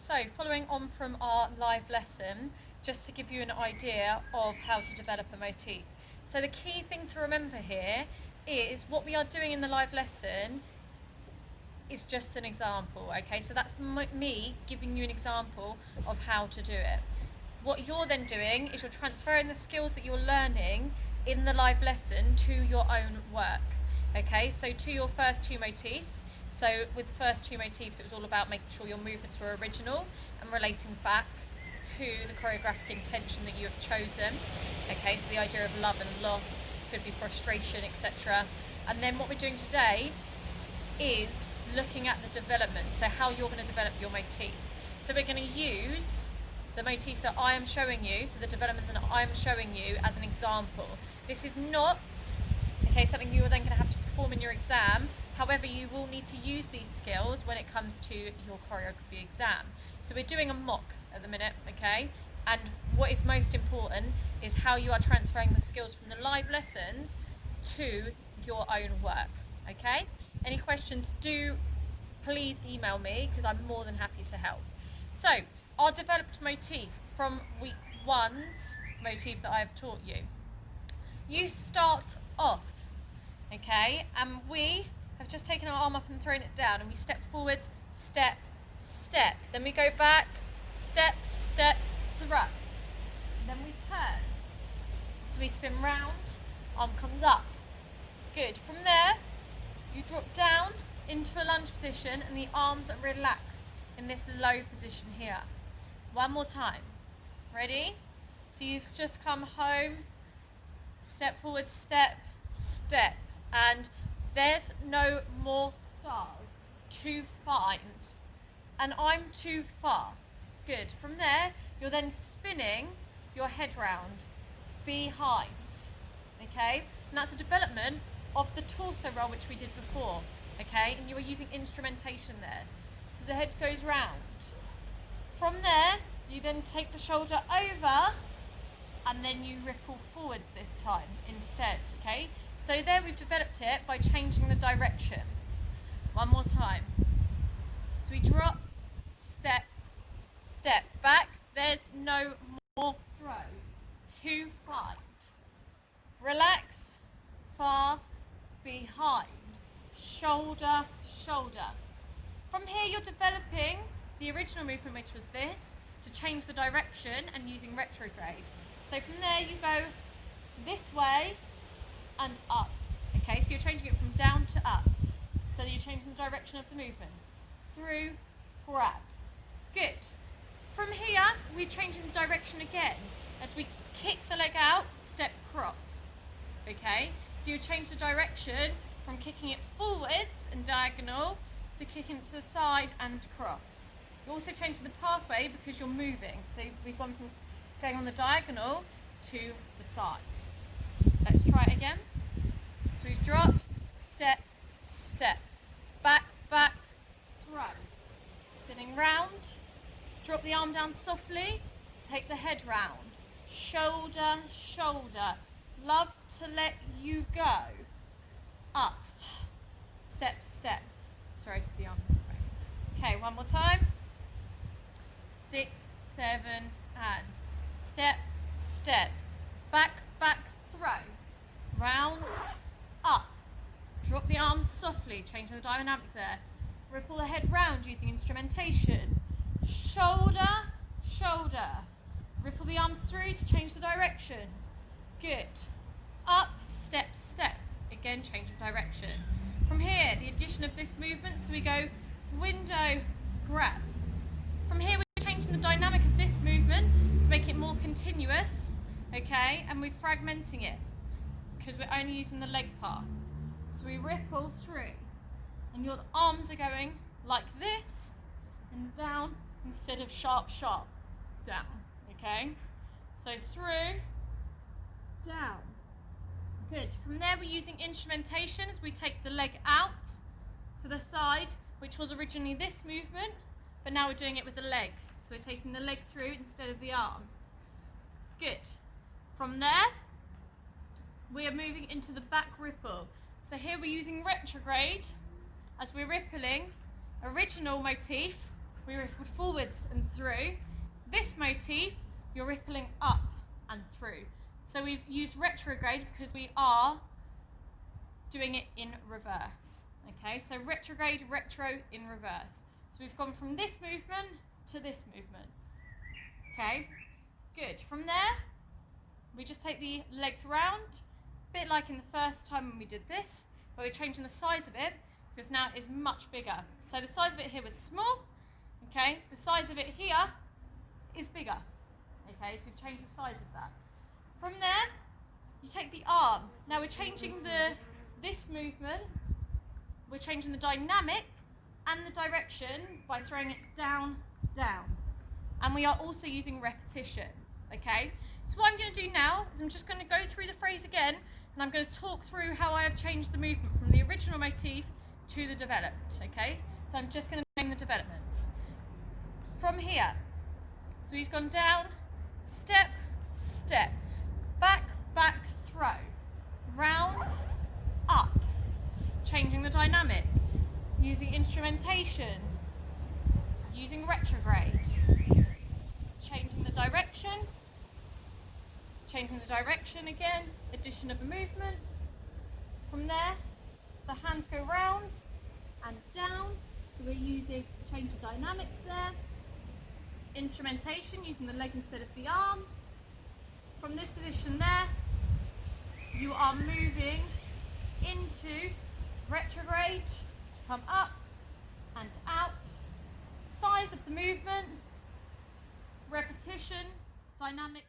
So following on from our live lesson, just to give you an idea of how to develop a motif. So the key thing to remember here is what we are doing in the live lesson is just an example, okay? So that's me giving you an example of how to do it. What you're then doing is you're transferring the skills that you're learning in the live lesson to your own work, okay? So to your first two motifs. So with the first two motifs, it was all about making sure your movements were original and relating back to the choreographic intention that you have chosen, okay? So the idea of love and loss, could be frustration, etc. And then what we're doing today is looking at the development, so how you're going to develop your motifs. So we're going to use the motif that I am showing you, so the development that I'm showing you as an example. This is not, okay, something you are then going to have to perform in your exam. However, you will need to use these skills when it comes to your choreography exam. So we're doing a mock at the minute, okay? And what is most important is how you are transferring the skills from the live lessons to your own work, okay? Any questions, do please email me because I'm more than happy to help. So, our developed motif from week one's motif that I have taught you. You start off, okay, and we have just taken our arm up and thrown it down, and we step forwards, step, step. Then we go back, step, step, throw. And then we turn. So we spin round, arm comes up. Good. From there, you drop down into a lunge position and the arms are relaxed in this low position here. One more time. Ready? So you've just come home, step forward, step, step. And there's no more stars to find. And I'm too far. Good. From there, you're then spinning your head round behind. Okay? And that's a development of the torso roll which we did before. Okay? And you were using instrumentation there. So the head goes round. From there, you then take the shoulder over and then you ripple forwards this time instead. Okay? So there we've developed it by changing the direction. One more time. So we drop, step, step back. There's no more throw. To find. Relax, far, behind. Shoulder, shoulder. From here you're developing the original movement, which was this, to change the direction and using retrograde. So from there you go this way and up. Okay, so you're changing it from down to up. So you're changing the direction of the movement. Through, grab. Good. From here, we're changing the direction again. As we kick the leg out, step cross. Okay, so you change the direction from kicking it forwards and diagonal to kicking it to the side and cross. You also change the pathway because you're moving. So we've gone from going on the diagonal to the side. Let's try it again. So we've dropped, step, step, back, back, throw. Spinning round, drop the arm down softly, take the head round. Shoulder, shoulder. Love to let you go. Up. Step, step. Sorry to the arm. Okay, one more time. 6, 7, and step, step. Back, back, throw. Round, up. Drop the arms softly, changing the dynamic there. Ripple the head round using instrumentation. Shoulder, shoulder. Ripple the arms through to change the direction. Good. Up, step, step. Again, change of direction. From here, the addition of this movement, so we go window, grab. From here, we're changing the dynamic of this movement to make it more continuous, okay? And we're fragmenting it because we're only using the leg part. So we ripple through, and your arms are going like this and down instead of sharp, sharp, down, okay? So through, down. Good. From there, we're using instrumentation as we take the leg out to the side, which was originally this movement, but now we're doing it with the leg. So we're taking the leg through instead of the arm. Good. From there, we are moving into the back ripple. So here we're using retrograde as we're rippling original motif we rippled forwards and through. This motif, you're rippling up and through. So we've used retrograde because we are doing it in reverse. Okay, so retrograde, retro, in reverse. So we've gone from this movement to this movement. Okay, good. From there, we just take the legs round, a bit like in the first time when we did this, but we're changing the size of it because now it's much bigger. So the size of it here was small, okay? The size of it here is bigger, okay? So we've changed the size of that. From there, you take the arm. Now we're changing this movement, we're changing the dynamic and the direction by throwing it down, down. And we are also using repetition, okay? So what I'm going to do now is I'm just going to go through the phrase again, and I'm going to talk through how I have changed the movement from the original motif to the developed, okay? So I'm just going to name the developments. From here, so we've gone down, step, step, back, back, throw, round, up, changing the dynamic, using instrumentation, using retrograde, changing the direction again, addition of a movement. From there, the hands go round and down, so we're using change of dynamics there. Instrumentation, using the leg instead of the arm. From this position there, you are moving into retrograde to come up and out. Size of the movement, repetition, dynamic